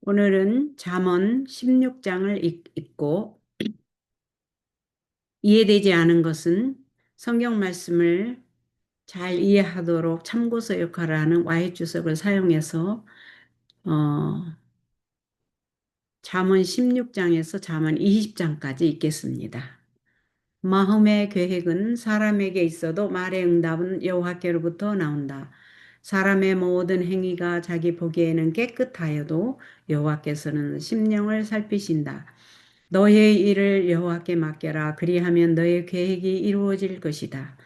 오늘은 잠언 16장을 읽고 이해되지 않은 것은 성경 말씀을 잘 이해하도록 참고서 역할을 하는 Y주석을 사용해서 잠언 16장에서 잠언 20장까지 읽겠습니다. 마음의 계획은 사람에게 있어도 말의 응답은 여호와께로부터 나온다. 사람의 모든 행위가 자기 보기에는 깨끗하여도 여호와께서는 심령을 살피신다. 너의 일을 여호와께 맡겨라. 그리하면 너의 계획이 이루어질 것이다.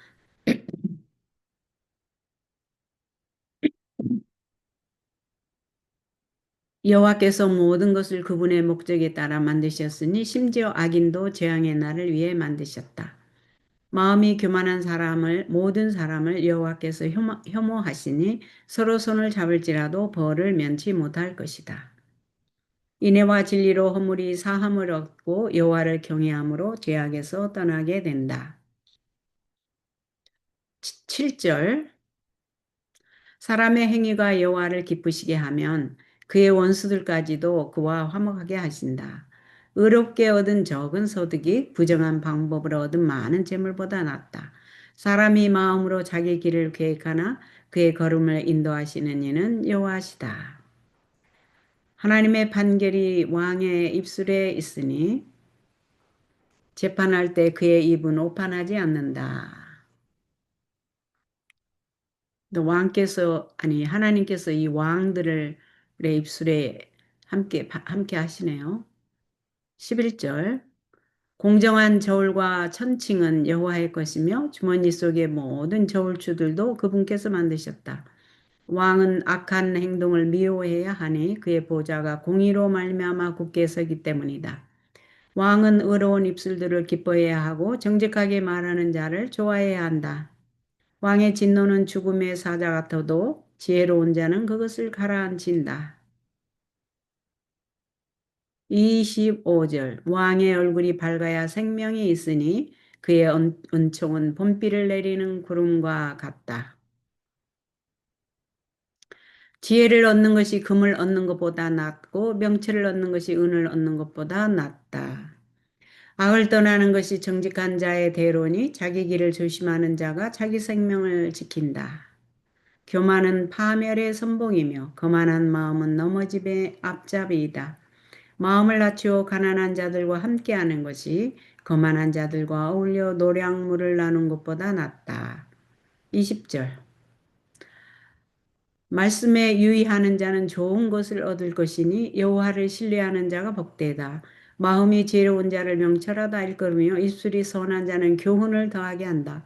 여호와께서 모든 것을 그분의 목적에 따라 만드셨으니 심지어 악인도 재앙의 날을 위해 만드셨다. 마음이 교만한 모든 사람을 여호와께서 혐오하시니 서로 손을 잡을지라도 벌을 면치 못할 것이다. 인애와 진리로 허물이 사함을 얻고 여호와를 경외함으로 죄악에서 떠나게 된다. 7절 사람의 행위가 여호와를 기쁘시게 하면 그의 원수들까지도 그와 화목하게 하신다. 의롭게 얻은 적은 소득이 부정한 방법으로 얻은 많은 재물보다 낫다. 사람이 마음으로 자기 길을 계획하나 그의 걸음을 인도하시는 이는 여호와시다. 하나님의 판결이 왕의 입술에 있으니 재판할 때 그의 입은 오판하지 않는다. 하나님께서 이 왕들의 입술에 함께 하시네요. 11절. 공정한 저울과 천칭은 여호와의 것이며 주머니 속의 모든 저울추들도 그분께서 만드셨다. 왕은 악한 행동을 미워해야 하니 그의 보좌가 공의로 말미암아 굳게 서기 때문이다. 왕은 의로운 입술들을 기뻐해야 하고 정직하게 말하는 자를 좋아해야 한다. 왕의 진노는 죽음의 사자 같아도 지혜로운 자는 그것을 가라앉힌다. 25절 왕의 얼굴이 밝아야 생명이 있으니 그의 은총은 봄비를 내리는 구름과 같다. 지혜를 얻는 것이 금을 얻는 것보다 낫고 명철을 얻는 것이 은을 얻는 것보다 낫다. 악을 떠나는 것이 정직한 자의 대로니 자기 길을 조심하는 자가 자기 생명을 지킨다. 교만은 파멸의 선봉이며 거만한 마음은 넘어짐의 앞잡이이다. 마음을 낮추어 가난한 자들과 함께하는 것이 거만한 자들과 어울려 노량물을 나눈 것보다 낫다. 20절 말씀에 유의하는 자는 좋은 것을 얻을 것이니 여호와를 신뢰하는 자가 복되다. 마음이 지혜로운 자를 명철하다 일컬으며 입술이 선한 자는 교훈을 더하게 한다.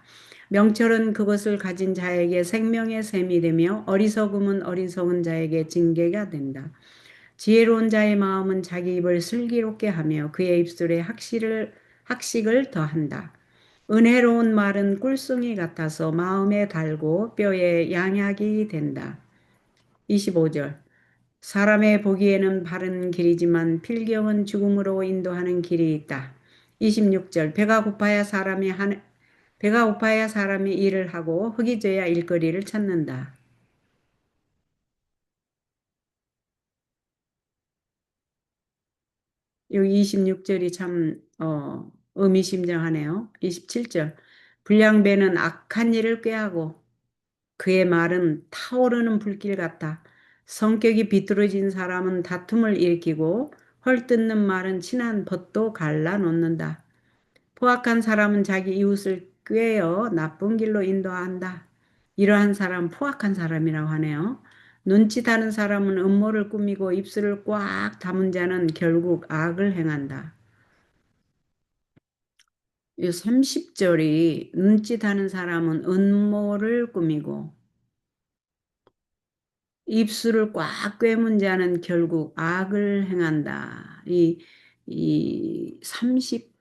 명철은 그것을 가진 자에게 생명의 샘이 되며 어리석음은 어리석은 자에게 징계가 된다. 지혜로운 자의 마음은 자기 입을 슬기롭게 하며 그의 입술에 학식을 더한다. 은혜로운 말은 꿀송이 같아서 마음에 달고 뼈에 양약이 된다. 25절 사람의 보기에는 바른 길이지만 필경은 죽음으로 인도하는 길이 있다. 26절 배가 고파야 사람이 일을 하고 흙이 져야 일거리를 찾는다. 여기 26절이 참 의미심장하네요. 27절 불량배는 악한 일을 꾀하고 그의 말은 타오르는 불길 같다. 성격이 비뚤어진 사람은 다툼을 일으키고 헐뜯는 말은 친한 벗도 갈라놓는다. 포악한 사람은 자기 이웃을 꾀어 나쁜 길로 인도한다. 이러한 사람 포악한 사람이라고 하네요. 눈짓하는 사람은 음모를 꾸미고 입술을 꽉 다문 자는 결국 악을 행한다. 이 30절이 눈짓하는 사람은 음모를 꾸미고 입술을 꽉 꿰문 자는 결국 악을 행한다. 이 30절이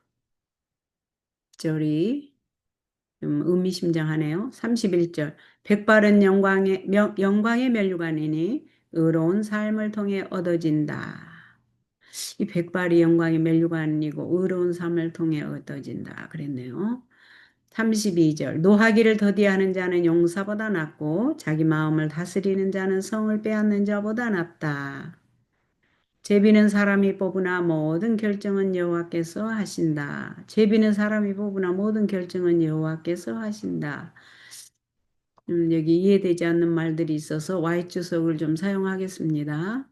좀 의미심장하네요. 31절. 백발은 영광의 면류관이니 의로운 삶을 통해 얻어진다. 이 백발이 영광의 면류관이고 의로운 삶을 통해 얻어진다. 그랬네요. 32절. 노하기를 더디하는 자는 용사보다 낫고 자기 마음을 다스리는 자는 성을 빼앗는 자보다 낫다. 제비는 사람이 뽑으나 모든 결정은 여호와께서 하신다. 제비는 사람이 뽑으나 모든 결정은 여호와께서 하신다. 여기 이해되지 않는 말들이 있어서 Y 주석을 좀 사용하겠습니다.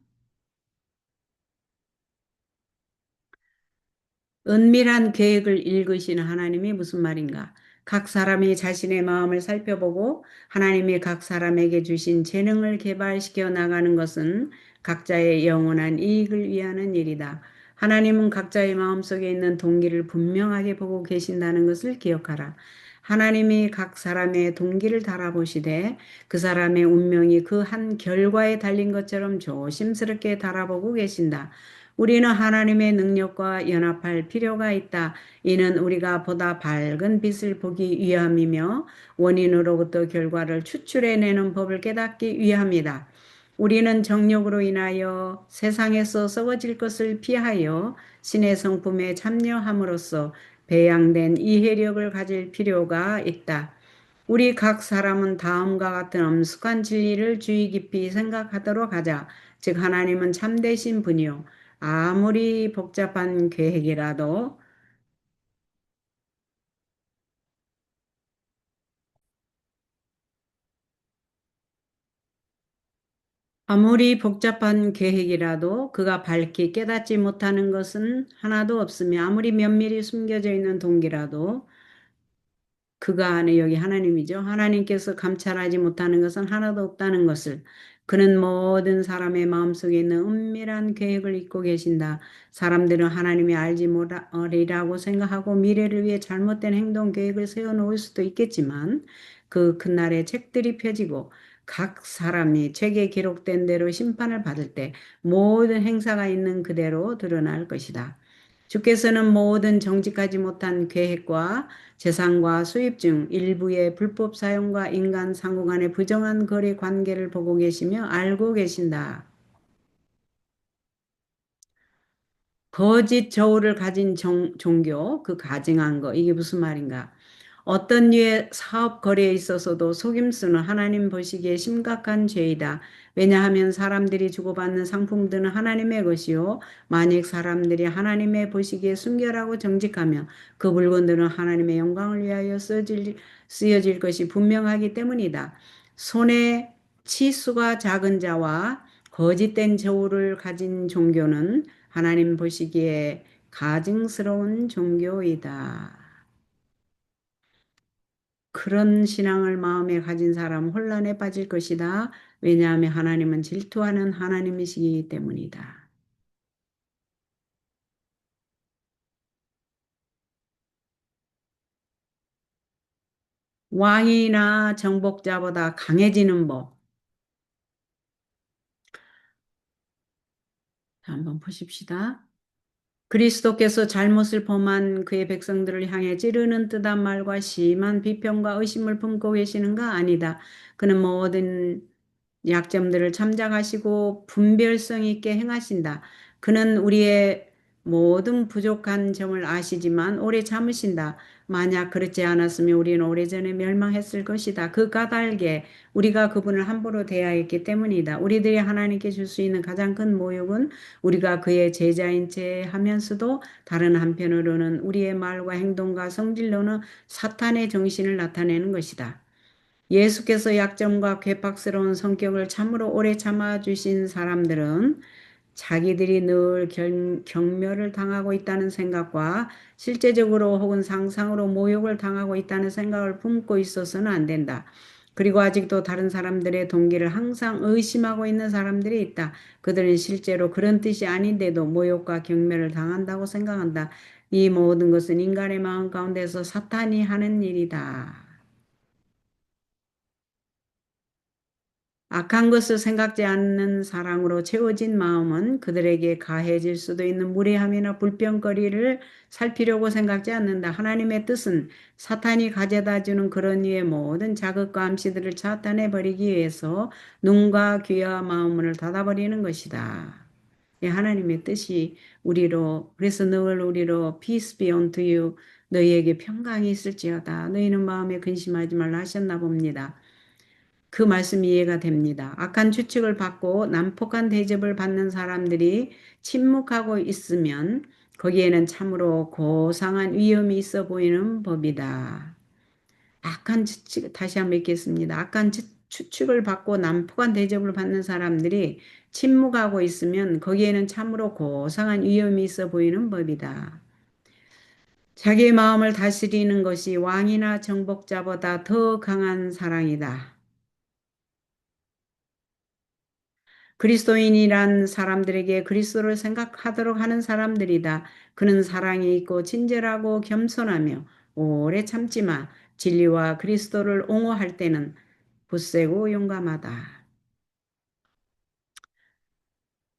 은밀한 계획을 읽으시는 하나님이 무슨 말인가? 각 사람이 자신의 마음을 살펴보고 하나님이 각 사람에게 주신 재능을 개발시켜 나가는 것은 각자의 영원한 이익을 위하는 일이다. 하나님은 각자의 마음속에 있는 동기를 분명하게 보고 계신다는 것을 기억하라. 하나님이 각 사람의 동기를 달아보시되 그 사람의 운명이 그 한 결과에 달린 것처럼 조심스럽게 달아보고 계신다. 우리는 하나님의 능력과 연합할 필요가 있다. 이는 우리가 보다 밝은 빛을 보기 위함이며 원인으로부터 결과를 추출해내는 법을 깨닫기 위함이다. 우리는 정욕으로 인하여 세상에서 썩어질 것을 피하여 신의 성품에 참여함으로써 배양된 이해력을 가질 필요가 있다. 우리 각 사람은 다음과 같은 엄숙한 진리를 주의 깊이 생각하도록 하자. 즉 하나님은 참되신 분이요 아무리 복잡한 계획이라도 아무리 복잡한 계획이라도 그가 밝히 깨닫지 못하는 것은 하나도 없으며 아무리 면밀히 숨겨져 있는 동기라도 그가 안에 여기 하나님이죠. 하나님께서 감찰하지 못하는 것은 하나도 없다는 것을 그는 모든 사람의 마음속에 있는 은밀한 계획을 잊고 계신다. 사람들은 하나님이 알지 못하리라고 생각하고 미래를 위해 잘못된 행동 계획을 세워놓을 수도 있겠지만 그 그날에 책들이 펴지고 각 사람이 책에 기록된 대로 심판을 받을 때 모든 행사가 있는 그대로 드러날 것이다. 주께서는 모든 정직하지 못한 계획과 재산과 수입 중 일부의 불법 사용과 인간 상호 간의 부정한 거래 관계를 보고 계시며 알고 계신다. 거짓 저울을 가진 종교, 그 가증한 거, 이게 무슨 말인가? 어떤 류의 사업 거래에 있어서도 속임수는 하나님 보시기에 심각한 죄이다. 왜냐하면 사람들이 주고받는 상품들은 하나님의 것이요. 만약 사람들이 하나님의 보시기에 순결하고 정직하며 그 물건들은 하나님의 영광을 위하여 쓰여질 것이 분명하기 때문이다. 손에 치수가 작은 자와 거짓된 저울을 가진 종교는 하나님 보시기에 가증스러운 종교이다. 그런 신앙을 마음에 가진 사람은 혼란에 빠질 것이다. 왜냐하면 하나님은 질투하는 하나님이시기 때문이다. 왕이나 정복자보다 강해지는 법. 한번 보십시다. 그리스도께서 잘못을 범한 그의 백성들을 향해 찌르는 뜨단 말과 심한 비평과 의심을 품고 계시는가? 아니다. 그는 모든 약점들을 참작하시고 분별성 있게 행하신다. 그는 우리의 모든 부족한 점을 아시지만 오래 참으신다. 만약 그렇지 않았으면 우리는 오래전에 멸망했을 것이다. 그 까닭에 우리가 그분을 함부로 대하였기 때문이다. 우리들이 하나님께 줄 수 있는 가장 큰 모욕은 우리가 그의 제자인 채 하면서도 다른 한편으로는 우리의 말과 행동과 성질로는 사탄의 정신을 나타내는 것이다. 예수께서 약점과 괴팍스러운 성격을 참으로 오래 참아주신 사람들은 자기들이 늘 경멸을 당하고 있다는 생각과 실제적으로 혹은 상상으로 모욕을 당하고 있다는 생각을 품고 있어서는 안 된다. 그리고 아직도 다른 사람들의 동기를 항상 의심하고 있는 사람들이 있다. 그들은 실제로 그런 뜻이 아닌데도 모욕과 경멸을 당한다고 생각한다. 이 모든 것은 인간의 마음 가운데서 사탄이 하는 일이다. 악한 것을 생각지 않는 사랑으로 채워진 마음은 그들에게 가해질 수도 있는 무례함이나 불평거리를 살피려고 생각지 않는다. 하나님의 뜻은 사탄이 가져다 주는 그런 이의 모든 자극과 암시들을 차단해 버리기 위해서 눈과 귀와 마음을 닫아버리는 것이다. 예, 하나님의 뜻이 우리로 그래서 늘 우리로 peace be unto you 너희에게 평강이 있을지어다. 너희는 마음에 근심하지 말라 하셨나 봅니다. 그 말씀이 이해가 됩니다. 악한 추측을 받고 난폭한 대접을 받는 사람들이 침묵하고 있으면 거기에는 참으로 고상한 위험이 있어 보이는 법이다. 악한 추측, 다시 한번 읽겠습니다. 악한 추측을 받고 난폭한 대접을 받는 사람들이 침묵하고 있으면 거기에는 참으로 고상한 위험이 있어 보이는 법이다. 자기의 마음을 다스리는 것이 왕이나 정복자보다 더 강한 사랑이다. 그리스도인이란 사람들에게 그리스도를 생각하도록 하는 사람들이다. 그는 사랑이 있고 친절하고 겸손하며 오래 참지만 진리와 그리스도를 옹호할 때는 굳세고 용감하다.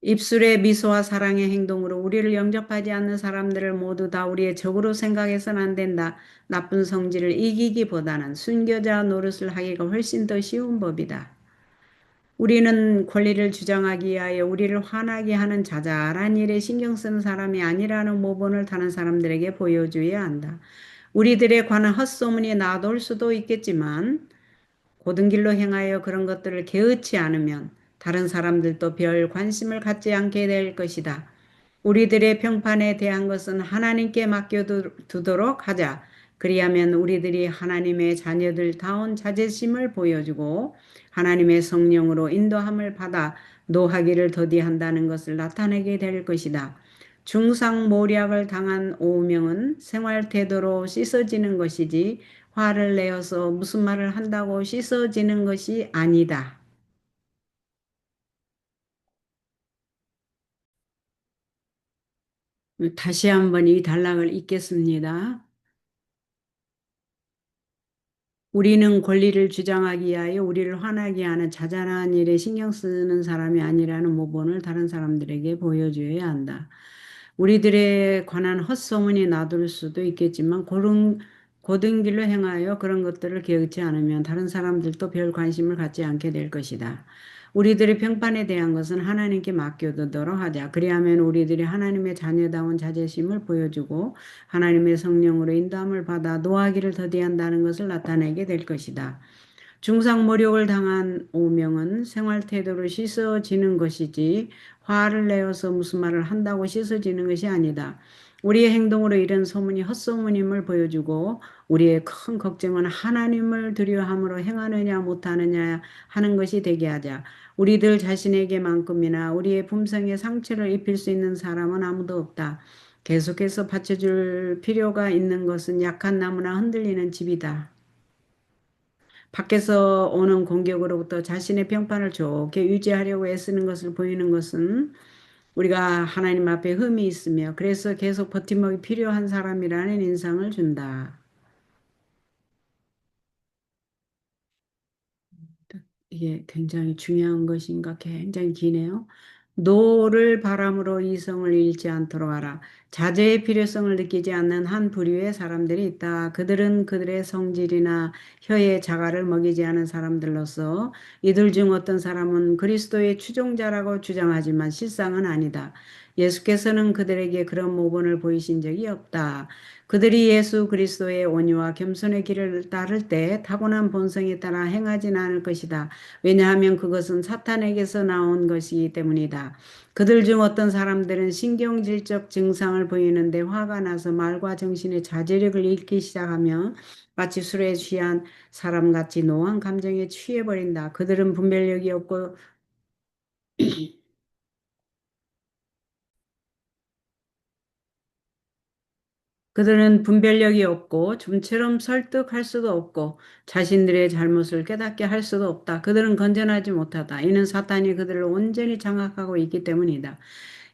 입술의 미소와 사랑의 행동으로 우리를 영접하지 않는 사람들을 모두 다 우리의 적으로 생각해서는 안 된다. 나쁜 성질을 이기기보다는 순교자 노릇을 하기가 훨씬 더 쉬운 법이다. 우리는 권리를 주장하기 위하여 우리를 화나게 하는 자잘한 일에 신경 쓰는 사람이 아니라는 모본을 다른 사람들에게 보여줘야 한다. 우리들에 관한 헛소문이 나돌 수도 있겠지만 고든 길로 행하여 그런 것들을 개의치 않으면 다른 사람들도 별 관심을 갖지 않게 될 것이다. 우리들의 평판에 대한 것은 하나님께 맡겨두도록 하자. 그리하면 우리들이 하나님의 자녀들다운 자제심을 보여주고 하나님의 성령으로 인도함을 받아 노하기를 더디한다는 것을 나타내게 될 것이다. 중상모략을 당한 오명은 생활 태도로 씻어지는 것이지 화를 내어서 무슨 말을 한다고 씻어지는 것이 아니다. 다시 한번 이 단락을 읽겠습니다. 우리는 권리를 주장하기 위하여 우리를 화나게 하는 자잘한 일에 신경 쓰는 사람이 아니라는 모본을 다른 사람들에게 보여줘야 한다. 우리들에 관한 헛소문이 나돌 수도 있겠지만 고든 길로 행하여 그런 것들을 개의치 않으면 다른 사람들도 별 관심을 갖지 않게 될 것이다. 우리들의 평판에 대한 것은 하나님께 맡겨두도록 하자. 그리하면 우리들이 하나님의 자녀다운 자제심을 보여주고 하나님의 성령으로 인도함을 받아 노하기를 더디한다는 것을 나타내게 될 것이다. 중상모욕을 당한 오명은 생활 태도로 씻어지는 것이지 화를 내어서 무슨 말을 한다고 씻어지는 것이 아니다. 우리의 행동으로 이런 소문이 헛소문임을 보여주고 우리의 큰 걱정은 하나님을 두려워함으로 행하느냐 못하느냐 하는 것이 되게 하자. 우리들 자신에게만큼이나 우리의 품성에 상처를 입힐 수 있는 사람은 아무도 없다. 계속해서 받쳐줄 필요가 있는 것은 약한 나무나 흔들리는 집이다. 밖에서 오는 공격으로부터 자신의 평판을 좋게 유지하려고 애쓰는 것을 보이는 것은 우리가 하나님 앞에 흠이 있으며 그래서 계속 버팀목이 필요한 사람이라는 인상을 준다. 이게 굉장히 중요한 것인가 굉장히 기네요. 노를 바람으로 이성을 잃지 않도록 하라. 자제의 필요성을 느끼지 않는 한 부류의 사람들이 있다. 그들은 그들의 성질이나 혀의 자갈을 먹이지 않은 사람들로서 이들 중 어떤 사람은 그리스도의 추종자라고 주장하지만 실상은 아니다. 예수께서는 그들에게 그런 모본을 보이신 적이 없다. 그들이 예수 그리스도의 온유와 겸손의 길을 따를 때 타고난 본성에 따라 행하진 않을 것이다. 왜냐하면 그것은 사탄에게서 나온 것이기 때문이다. 그들 중 어떤 사람들은 신경질적 증상을 보이는데 화가 나서 말과 정신의 자제력을 잃기 시작하며 마치 술에 취한 사람같이 노한 감정에 취해버린다. 그들은 분별력이 없고 좀처럼 설득할 수도 없고 자신들의 잘못을 깨닫게 할 수도 없다. 그들은 건전하지 못하다. 이는 사탄이 그들을 온전히 장악하고 있기 때문이다.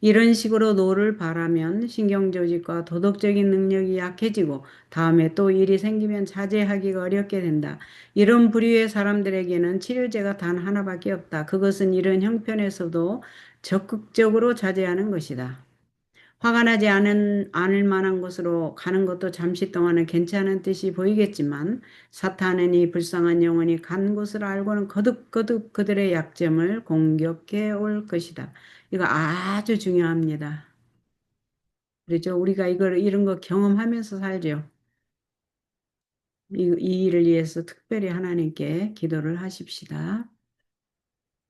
이런 식으로 노를 바라면 신경조직과 도덕적인 능력이 약해지고 다음에 또 일이 생기면 자제하기가 어렵게 된다. 이런 부류의 사람들에게는 치료제가 단 하나밖에 없다. 그것은 이런 형편에서도 적극적으로 자제하는 것이다. 화가 나지 않을 만한 곳으로 가는 것도 잠시 동안은 괜찮은 뜻이 보이겠지만 사탄은 이 불쌍한 영혼이 간 곳을 알고는 거듭거듭 그들의 약점을 공격해 올 것이다. 이거 아주 중요합니다. 그렇죠? 우리가 이런 거 경험하면서 살죠. 이 일을 위해서 특별히 하나님께 기도를 하십시다.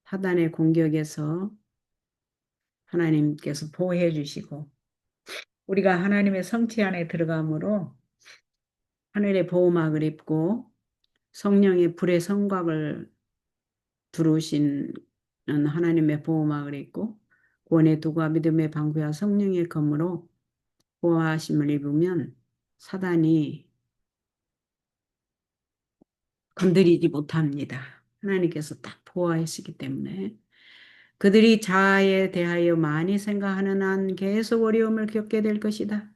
사단의 공격에서 하나님께서 보호해 주시고 우리가 하나님의 성취 안에 들어감으로 하늘의 보호막을 입고 성령의 불의 성곽을 두르신 하나님의 보호막을 입고 구원의 도구와 믿음의 방패와 성령의 검으로 보호하심을 입으면 사단이 건드리지 못합니다. 하나님께서 딱 보호하시기 때문에 그들이 자아에 대하여 많이 생각하는 한 계속 어려움을 겪게 될 것이다.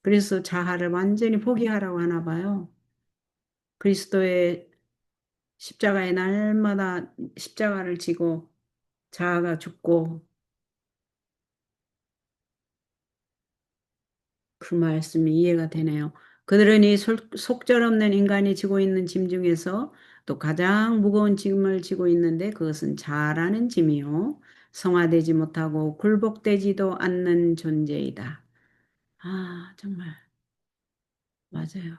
그래서 자아를 완전히 포기하라고 하나 봐요. 그리스도의 십자가의 날마다 십자가를 지고 자아가 죽고 그 말씀이 이해가 되네요. 그들은 이 속절없는 인간이 지고 있는 짐 중에서 또 가장 무거운 짐을 지고 있는데 그것은 자아라는 짐이요. 성화되지 못하고 굴복되지도 않는 존재이다. 아, 정말 맞아요.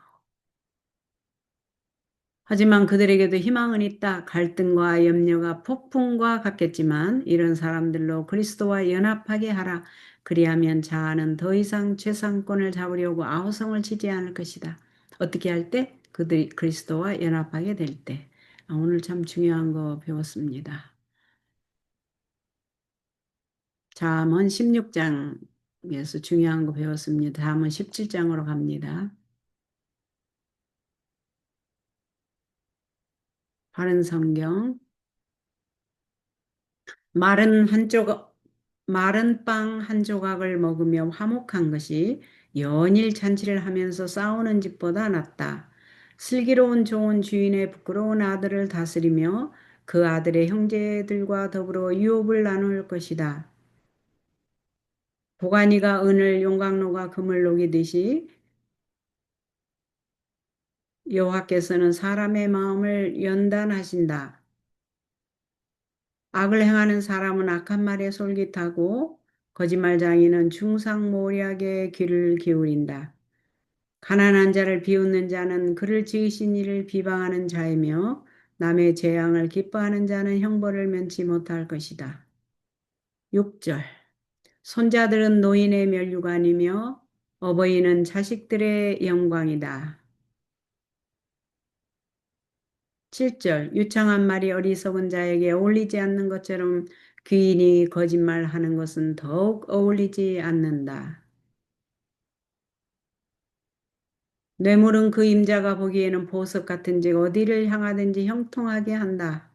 하지만 그들에게도 희망은 있다. 갈등과 염려가 폭풍과 같겠지만 이런 사람들로 그리스도와 연합하게 하라. 그리하면 자아는 더 이상 최상권을 잡으려고 아우성을 치지 않을 것이다. 어떻게 할 때? 그들이 그리스도와 연합하게 될 때. 오늘 참 중요한 거 배웠습니다. 잠언 16장에서 중요한 거 배웠습니다. 다음은 17장으로 갑니다. 바른 성경. 마른 한 조각, 마른 빵 한 조각을 먹으며 화목한 것이 연일 잔치를 하면서 싸우는 집보다 낫다. 슬기로운 종은 주인의 부끄러운 아들을 다스리며 그 아들의 형제들과 더불어 유업을 나눌 것이다. 보관이가 은을 용광로가 금을 녹이듯이 여호와께서는 사람의 마음을 연단하신다. 악을 행하는 사람은 악한 말에 솔깃하고 거짓말 장이는 중상모략에 귀를 기울인다. 가난한 자를 비웃는 자는 그를 지으신 이를 비방하는 자이며 남의 재앙을 기뻐하는 자는 형벌을 면치 못할 것이다. 6절. 손자들은 노인의 면류관이며 어버이는 자식들의 영광이다. 7절. 유창한 말이 어리석은 자에게 어울리지 않는 것처럼 귀인이 거짓말하는 것은 더욱 어울리지 않는다. 뇌물은 그 임자가 보기에는 보석 같은지 어디를 향하든지 형통하게 한다.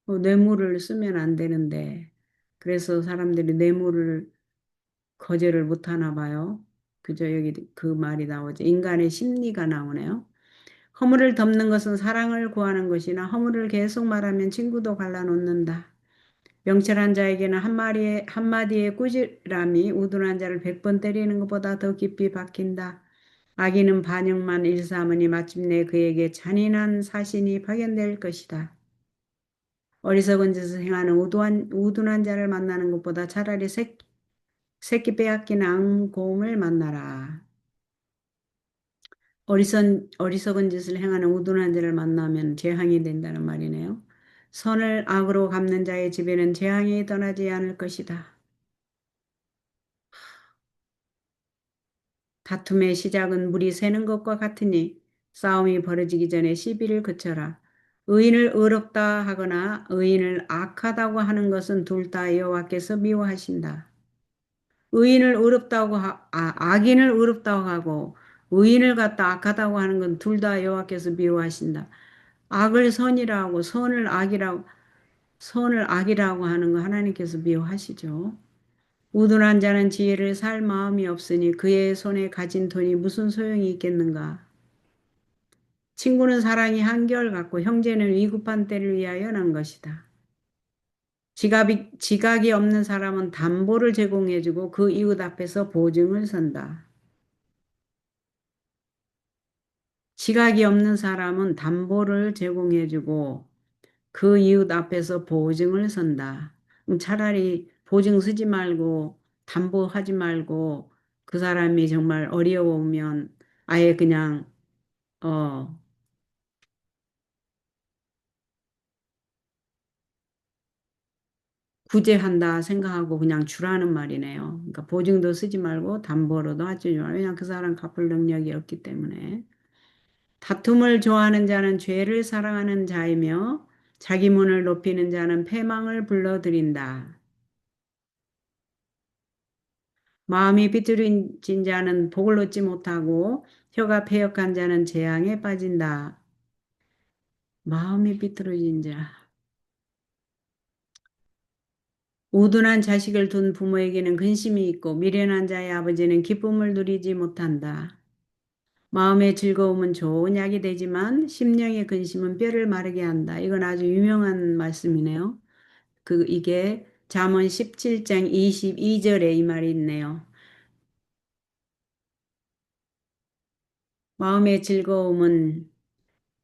뇌물을 쓰면 안 되는데 그래서 사람들이 뇌물을 거절을 못 하나 봐요. 그저 여기 그 말이 나오죠. 인간의 심리가 나오네요. 허물을 덮는 것은 사랑을 구하는 것이나 허물을 계속 말하면 친구도 갈라놓는다. 명철한 자에게는 한마디의 꾸지람이 우둔한 자를 100번 때리는 것보다 더 깊이 박힌다. 악인은 반역만 일삼으니 마침내 그에게 잔인한 사신이 파견될 것이다. 어리석은 짓을 행하는 우둔한 자를 만나는 것보다 차라리 새끼 빼앗긴 앙곰을 만나라. 어리석은 짓을 행하는 우둔한 자를 만나면 재앙이 된다는 말이네요. 선을 악으로 갚는 자의 집에는 재앙이 떠나지 않을 것이다. 다툼의 시작은 물이 새는 것과 같으니 싸움이 벌어지기 전에 시비를 그쳐라. 의인을 의롭다 하거나 의인을 악하다고 하는 것은 둘 다 여호와께서 미워하신다. 악인을 의롭다고 하고 의인을 갖다 악하다고 하는 건 둘 다 여호와께서 미워하신다. 악을 선이라고 선을 악이라고 하는 거 하나님께서 미워하시죠. 우둔한 자는 지혜를 살 마음이 없으니 그의 손에 가진 돈이 무슨 소용이 있겠는가. 친구는 사랑이 한결같고 형제는 위급한 때를 위하여 난 것이다. 지각이 없는 사람은 담보를 제공해주고 그 이웃 앞에서 보증을 선다. 지각이 없는 사람은 담보를 제공해주고 그 이웃 앞에서 보증을 선다. 차라리 보증 쓰지 말고 담보하지 말고 그 사람이 정말 어려우면 아예 그냥, 어, 구제한다 생각하고 그냥 주라는 말이네요. 그러니까 보증도 쓰지 말고 담보로도 하지 말고 그냥 그 사람 갚을 능력이 없기 때문에. 다툼을 좋아하는 자는 죄를 사랑하는 자이며 자기 문을 높이는 자는 패망을 불러들인다. 마음이 비뚤어진 자는 복을 얻지 못하고 혀가 패역한 자는 재앙에 빠진다. 마음이 비뚤어진 자. 우둔한 자식을 둔 부모에게는 근심이 있고 미련한 자의 아버지는 기쁨을 누리지 못한다. 마음의 즐거움은 좋은 약이 되지만 심령의 근심은 뼈를 마르게 한다. 이건 아주 유명한 말씀이네요. 이게 잠언 17장 22절에 이 말이 있네요. 마음의 즐거움은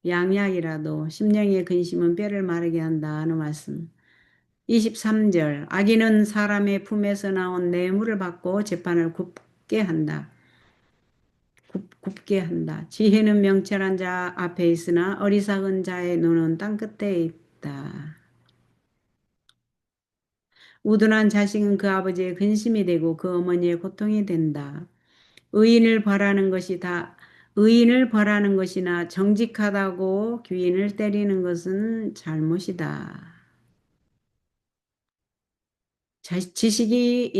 양약이라도 심령의 근심은 뼈를 마르게 한다 하는 말씀. 23절 악인은 사람의 품에서 나온 뇌물을 받고 재판을 굽게 한다. 굽게 한다. 지혜는 명철한 자 앞에 있으나 어리석은 자의 눈은 땅 끝에 있다. 우둔한 자식은 그 아버지의 근심이 되고 그 어머니의 고통이 된다. 의인을 벌하는 것이 다 의인을 벌하는 것이나 정직하다고 귀인을 때리는 것은 잘못이다. 지식이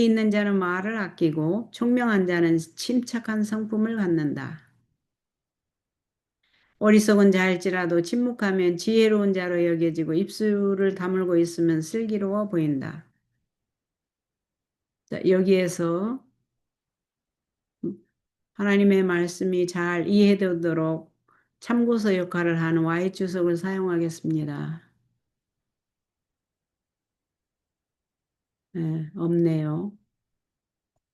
있는 자는 말을 아끼고 총명한 자는 침착한 성품을 갖는다. 어리석은 자일지라도 침묵하면 지혜로운 자로 여겨지고 입술을 다물고 있으면 슬기로워 보인다. 자, 여기에서 하나님의 말씀이 잘 이해되도록 참고서 역할을 하는 Y 주석을 사용하겠습니다. 네, 없네요.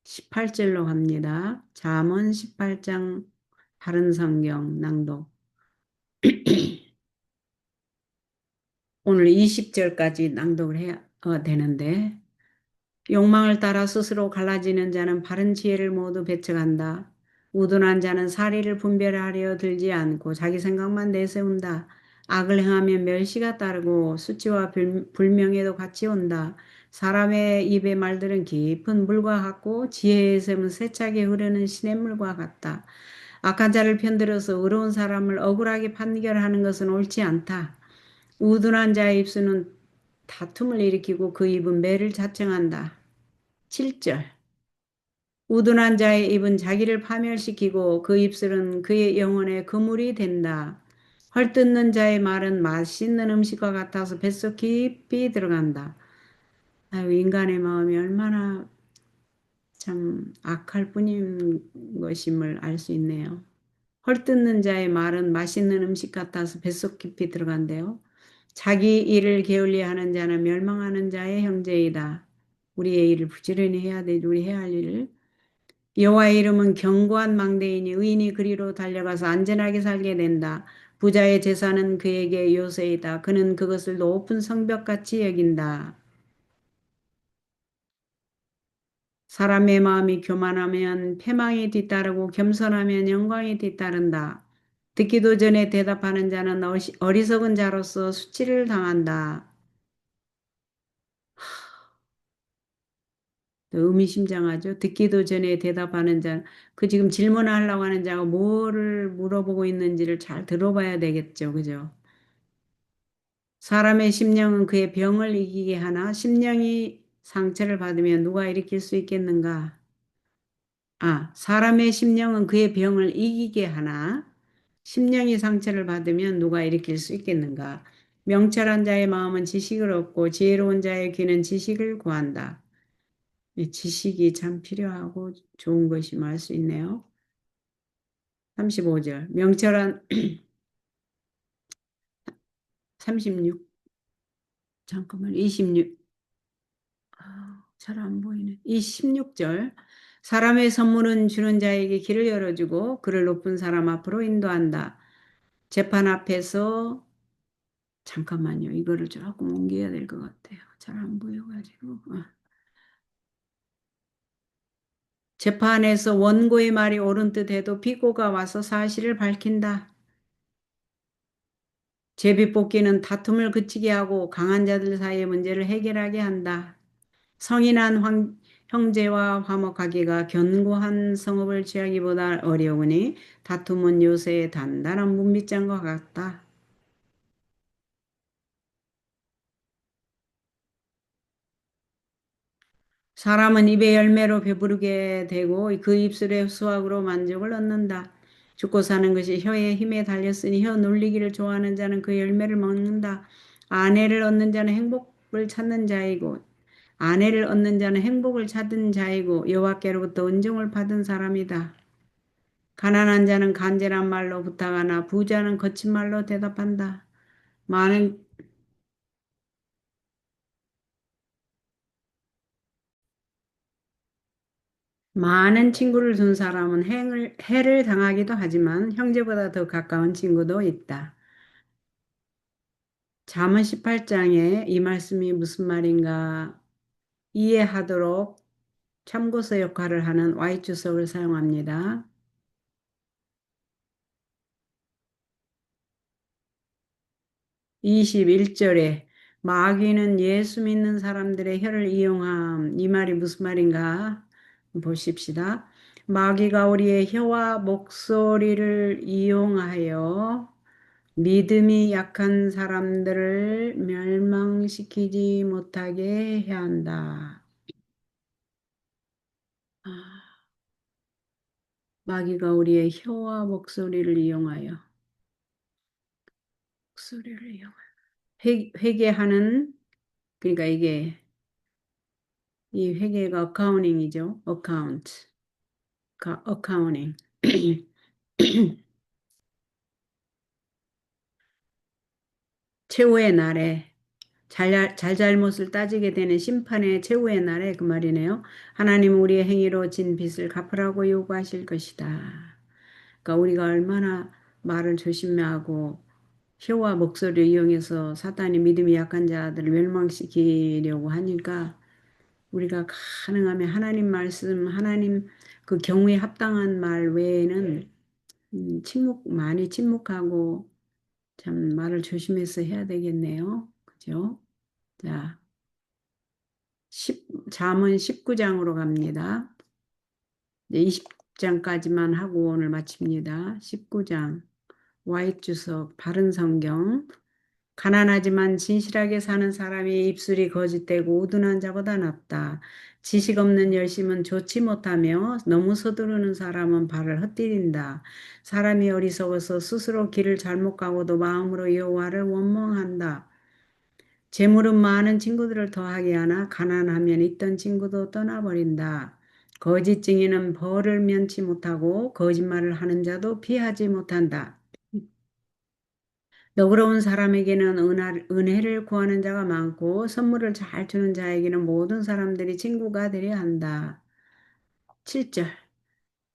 18절로 갑니다. 잠언 18장 다른 성경 낭독. 오늘 20절까지 낭독을 해야 되는데 욕망을 따라 스스로 갈라지는 자는 바른 지혜를 모두 배척한다. 우둔한 자는 사리를 분별하려 들지 않고 자기 생각만 내세운다. 악을 행하면 멸시가 따르고 수치와 불명예도 같이 온다. 사람의 입의 말들은 깊은 물과 같고 지혜의 샘은 세차게 흐르는 시냇물과 같다. 악한 자를 편들어서 의로운 사람을 억울하게 판결하는 것은 옳지 않다. 우둔한 자의 입술은 다툼을 일으키고 그 입은 매를 자청한다. 7절. 우둔한 자의 입은 자기를 파멸시키고 그 입술은 그의 영혼의 그물이 된다. 헐뜯는 자의 말은 맛있는 음식과 같아서 뱃속 깊이 들어간다. 아유, 인간의 마음이 얼마나 참 악할 뿐인 것임을 알 수 있네요. 헐뜯는 자의 말은 맛있는 음식 같아서 뱃속 깊이 들어간대요. 자기 일을 게을리하는 자는 멸망하는 자의 형제이다. 우리의 일을 부지런히 해야 되지. 우리 해야 할 일을. 여호와의 이름은 견고한 망대이니 의인이 그리로 달려가서 안전하게 살게 된다. 부자의 재산은 그에게 요새이다. 그는 그것을 높은 성벽같이 여긴다. 사람의 마음이 교만하면 패망이 뒤따르고 겸손하면 영광이 뒤따른다. 듣기도 전에 대답하는 자는 어리석은 자로서 수치를 당한다. 의미심장하죠. 듣기도 전에 대답하는 자, 그 지금 질문하려고 하는 자가 뭐를 물어보고 있는지를 잘 들어봐야 되겠죠. 그죠? 사람의 심령은 그의 병을 이기게 하나 심령이 상처를 받으면 누가 일으킬 수 있겠는가? 사람의 심령은 그의 병을 이기게 하나 심령이 상처를 받으면 누가 일으킬 수 있겠는가? 명철한 자의 마음은 지식을 얻고 지혜로운 자의 귀는 지식을 구한다. 이 지식이 참 필요하고 좋은 것이 말 수 있네요. 35절. 명철한 36 잠깐만 26 잘 안 보이네. 이 16절. 사람의 선물은 주는 자에게 길을 열어주고 그를 높은 사람 앞으로 인도한다. 재판 앞에서 잠깐만요. 이거를 조금 옮겨야 될 것 같아요. 잘 안 보여가지고. 재판에서 원고의 말이 옳은 듯해도 피고가 와서 사실을 밝힌다. 제비뽑기는 다툼을 그치게 하고 강한 자들 사이의 문제를 해결하게 한다. 성인한 형제와 화목하기가 견고한 성읍을 취하기보다 어려우니 다툼은 요새의 단단한 문빗장과 같다. 사람은 입의 열매로 배부르게 되고 그 입술의 수확으로 만족을 얻는다. 죽고 사는 것이 혀의 힘에 달렸으니 혀 놀리기를 좋아하는 자는 그 열매를 먹는다. 아내를 얻는 자는 행복을 찾는 자이고 아내를 얻는 자는 행복을 찾은 자이고 여호와께로부터 은총을 받은 사람이다. 가난한 자는 간절한 말로 부탁하나 부자는 거친 말로 대답한다. 많은 많은 친구를 둔 사람은 해를 당하기도 하지만 형제보다 더 가까운 친구도 있다. 잠언 18장에 이 말씀이 무슨 말인가 이해하도록 참고서 역할을 하는 Y주석을 사용합니다. 21절에 마귀는 예수 믿는 사람들의 혀를 이용함. 이 말이 무슨 말인가 보십시다. 마귀가 우리의 혀와 목소리를 이용하여 믿음이 약한 사람들을 멸망시키지 못하게 해야 한다. 아, 마귀가 우리의 혀와 목소리를 이용하여 목소리를 이용하여 회개하는 그러니까 이게 이 회계가 어카우닝이죠. 어카운트. 어카우닝. 최후의 날에 잘잘못을 따지게 되는 심판의 최후의 날에 그 말이네요. 하나님 우리의 행위로 진 빚을 갚으라고 요구하실 것이다. 그러니까 우리가 얼마나 말을 조심하고 혀와 목소리를 이용해서 사탄이 믿음이 약한 자들을 멸망시키려고 하니까 우리가 가능하면 하나님 말씀, 하나님 그 경우에 합당한 말 외에는 많이 침묵하고 참 말을 조심해서 해야 되겠네요. 그죠? 자, 잠언 19장으로 갑니다. 이제 20장까지만 하고 오늘 마칩니다. 19장. 와이주석 바른 성경. 가난하지만 진실하게 사는 사람이 입술이 거짓되고 우둔한 자보다 낫다. 지식 없는 열심은 좋지 못하며 너무 서두르는 사람은 발을 헛디딘다. 사람이 어리석어서 스스로 길을 잘못 가고도 마음으로 여호와를 원망한다. 재물은 많은 친구들을 더하게 하나 가난하면 있던 친구도 떠나버린다. 거짓 증인은 벌을 면치 못하고 거짓말을 하는 자도 피하지 못한다. 너그러운 사람에게는 은혜를 구하는 자가 많고 선물을 잘 주는 자에게는 모든 사람들이 친구가 되려 한다. 7절.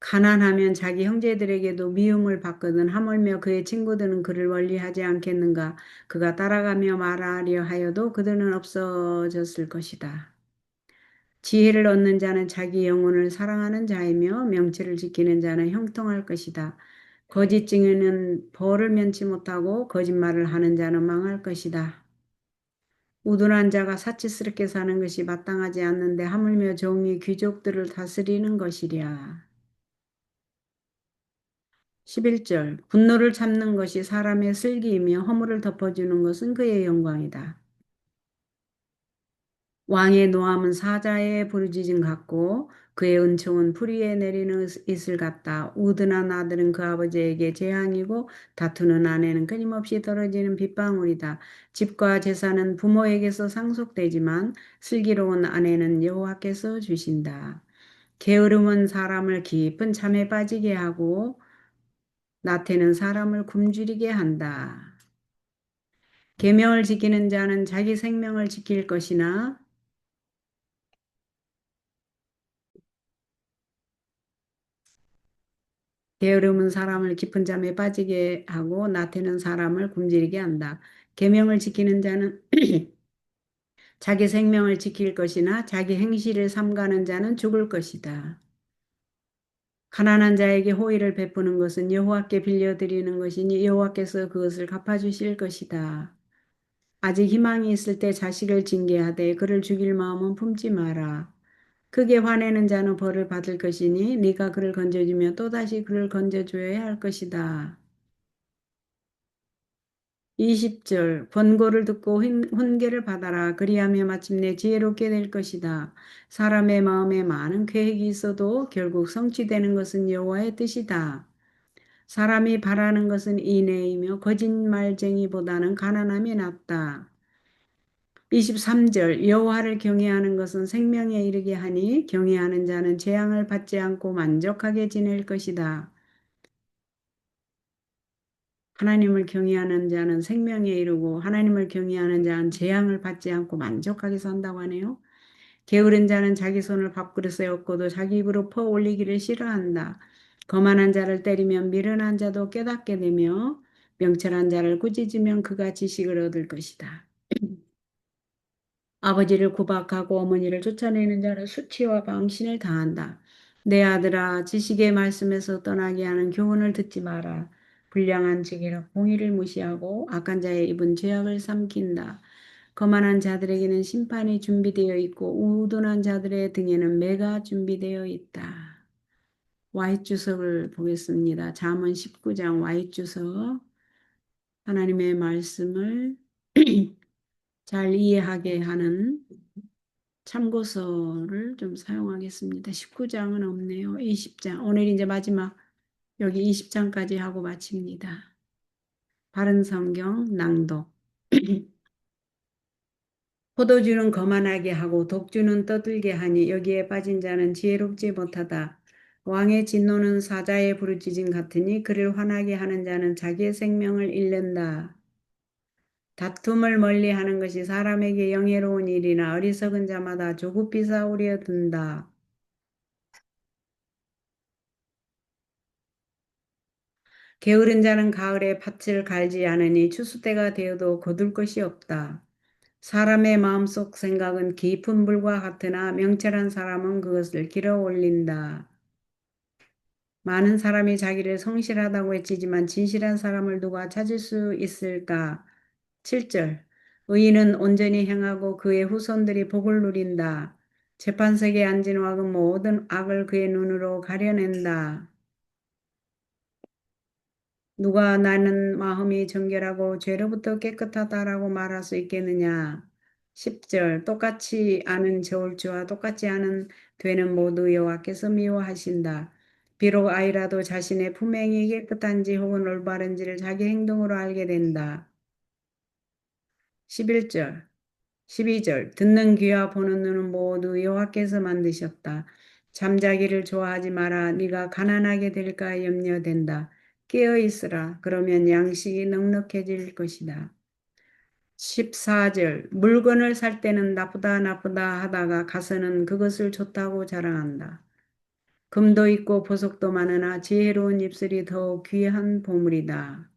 가난하면 자기 형제들에게도 미움을 받거든 하물며 그의 친구들은 그를 멀리하지 않겠는가. 그가 따라가며 말하려 하여도 그들은 없어졌을 것이다. 지혜를 얻는 자는 자기 영혼을 사랑하는 자이며 명철을 지키는 자는 형통할 것이다. 거짓 증인은 벌을 면치 못하고 거짓말을 하는 자는 망할 것이다. 우둔한 자가 사치스럽게 사는 것이 마땅하지 않는데 하물며 종이 귀족들을 다스리는 것이랴. 11절 분노를 참는 것이 사람의 슬기이며 허물을 덮어주는 것은 그의 영광이다. 왕의 노함은 사자의 부르짖음 같고 그의 은총은 풀 위에 내리는 이슬 같다. 우둔한 아들은 그 아버지에게 재앙이고 다투는 아내는 끊임없이 떨어지는 빗방울이다. 집과 재산은 부모에게서 상속되지만 슬기로운 아내는 여호와께서 주신다. 게으름은 사람을 깊은 잠에 빠지게 하고 나태는 사람을 굶주리게 한다. 계명을 지키는 자는 자기 생명을 지킬 것이나 게으름은 사람을 깊은 잠에 빠지게 하고 나태는 사람을 굶주리게 한다. 계명을 지키는 자는 자기 생명을 지킬 것이나 자기 행실을 삼가는 자는 죽을 것이다. 가난한 자에게 호의를 베푸는 것은 여호와께 빌려드리는 것이니 여호와께서 그것을 갚아주실 것이다. 아직 희망이 있을 때 자식을 징계하되 그를 죽일 마음은 품지 마라. 크게 화내는 자는 벌을 받을 것이니 네가 그를 건져주며 또다시 그를 건져줘야 할 것이다. 20절 권고를 듣고 훈계를 받아라. 그리하며 마침내 지혜롭게 될 것이다. 사람의 마음에 많은 계획이 있어도 결국 성취되는 것은 여호와의 뜻이다. 사람이 바라는 것은 인애이며 거짓말쟁이보다는 가난함이 낫다. 23절 여호와를 경외하는 것은 생명에 이르게 하니 경외하는 자는 재앙을 받지 않고 만족하게 지낼 것이다. 하나님을 경외하는 자는 생명에 이르고 하나님을 경외하는 자는 재앙을 받지 않고 만족하게 산다고 하네요. 게으른 자는 자기 손을 밥그릇에 얹고도 자기 입으로 퍼 올리기를 싫어한다. 거만한 자를 때리면 미련한 자도 깨닫게 되며 명철한 자를 꾸짖으면 그가 지식을 얻을 것이다. 아버지를 구박하고 어머니를 쫓아내는 자는 수치와 방신을 당한다. 내 아들아 지식의 말씀에서 떠나게 하는 교훈을 듣지 마라. 불량한 지혜로 공의를 무시하고 악한 자의 입은 죄악을 삼킨다. 거만한 자들에게는 심판이 준비되어 있고 우둔한 자들의 등에는 매가 준비되어 있다. Y주석을 보겠습니다. 잠언 19장 Y주석. 하나님의 말씀을 잘 이해하게 하는 참고서를 좀 사용하겠습니다. 19장은 없네요. 20장. 오늘 이제 마지막 여기 20장까지 하고 마칩니다. 바른 성경 낭독. 포도주는 거만하게 하고 독주는 떠들게 하니 여기에 빠진 자는 지혜롭지 못하다. 왕의 진노는 사자의 부르짖음 같으니 그를 화나게 하는 자는 자기의 생명을 잃는다. 다툼을 멀리하는 것이 사람에게 영예로운 일이나 어리석은 자마다 조급히 싸우려 든다. 게으른 자는 가을에 밭을 갈지 않으니 추수 때가 되어도 거둘 것이 없다. 사람의 마음속 생각은 깊은 물과 같으나 명철한 사람은 그것을 길어 올린다. 많은 사람이 자기를 성실하다고 외치지만 진실한 사람을 누가 찾을 수 있을까? 7절 의인은 온전히 행하고 그의 후손들이 복을 누린다. 재판석에 앉은 왕은 모든 악을 그의 눈으로 가려낸다. 누가 나는 마음이 정결하고 죄로부터 깨끗하다라고 말할 수 있겠느냐? 10절 똑같이 아는 저울주와 똑같이 아는 되는 모두 여호와께서 미워하신다. 비록 아이라도 자신의 품행이 깨끗한지 혹은 올바른지를 자기 행동으로 알게 된다. 11절 12절 듣는 귀와 보는 눈은 모두 여호와께서 만드셨다. 잠자기를 좋아하지 마라. 네가 가난하게 될까 염려된다. 깨어 있으라. 그러면 양식이 넉넉해질 것이다. 14절 물건을 살 때는 나쁘다 나쁘다 하다가 가서는 그것을 좋다고 자랑한다. 금도 있고 보석도 많으나 지혜로운 입술이 더욱 귀한 보물이다.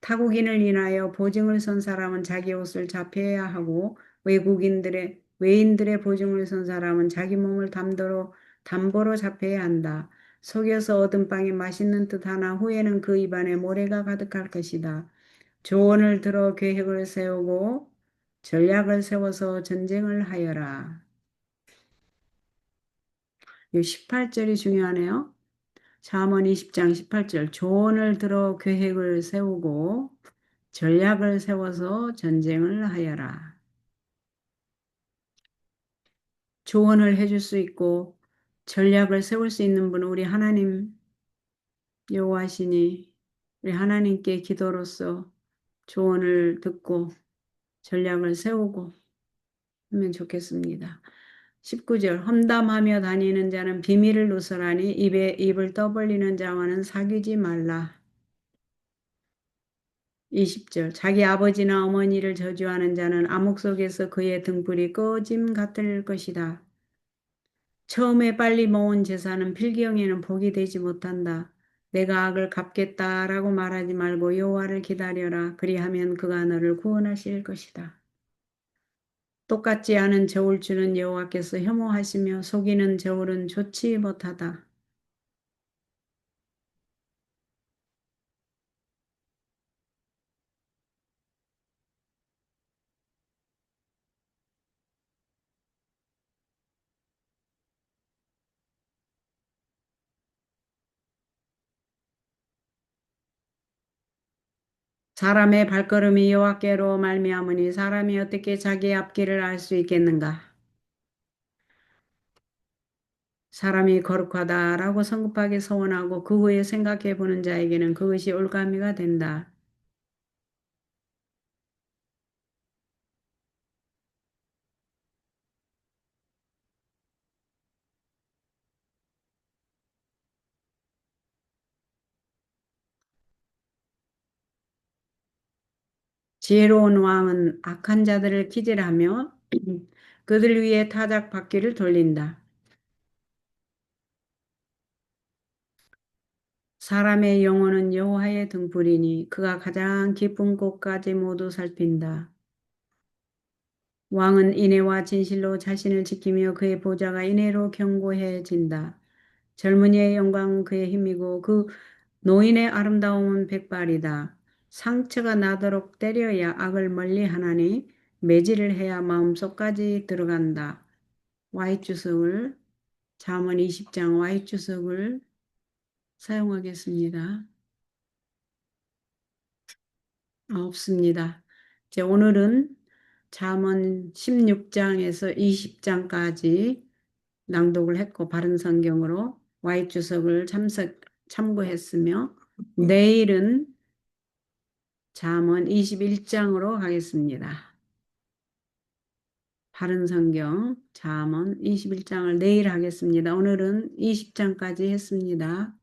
타국인을 인하여 보증을 선 사람은 자기 옷을 잡혀야 하고 외인들의 보증을 선 사람은 자기 몸을 담보로 잡혀야 한다. 속여서 얻은 빵이 맛있는 듯 하나 후에는 그 입안에 모래가 가득할 것이다. 조언을 들어 계획을 세우고 전략을 세워서 전쟁을 하여라. 이 18절이 중요하네요. 잠언 20장 18절 조언을 들어 계획을 세우고 전략을 세워서 전쟁을 하여라. 조언을 해줄 수 있고 전략을 세울 수 있는 분은 우리 하나님 여호와시니 우리 하나님께 기도로서 조언을 듣고 전략을 세우고 하면 좋겠습니다. 19절 험담하며 다니는 자는 비밀을 누설하니 입을 떠벌리는 자와는 사귀지 말라. 20절 자기 아버지나 어머니를 저주하는 자는 암흑 속에서 그의 등불이 꺼짐 같을 것이다. 처음에 빨리 모은 재산은 필경에는 복이 되지 못한다. 내가 악을 갚겠다라고 말하지 말고 여호와를 기다려라. 그리하면 그가 너를 구원하실 것이다. 똑같지 않은 저울주는 여호와께서 혐오하시며 속이는 저울은 좋지 못하다. 사람의 발걸음이 여호와께로 말미암으니 사람이 어떻게 자기의 앞길을 알 수 있겠는가? 사람이 거룩하다라고 성급하게 서원하고 그 후에 생각해 보는 자에게는 그것이 올가미가 된다. 지혜로운 왕은 악한 자들을 기절하며 그들 위에 타작 바퀴를 돌린다. 사람의 영혼은 여호와의 등불이니 그가 가장 깊은 곳까지 모두 살핀다. 왕은 인애와 진실로 자신을 지키며 그의 보좌가 인애로 견고해진다. 젊은이의 영광은 그의 힘이고 그 노인의 아름다움은 백발이다. 상처가 나도록 때려야 악을 멀리하나니 매질을 해야 마음속까지 들어간다. Y 주석을 잠언 20장 Y 주석을 사용하겠습니다. 없습니다. 이제 오늘은 잠언 16장에서 20장까지 낭독을 했고 바른 성경으로 Y 주석을 참고했으며 내일은 잠언 21장으로 가겠습니다. 바른 성경 잠언 21장을 내일 하겠습니다. 오늘은 20장까지 했습니다.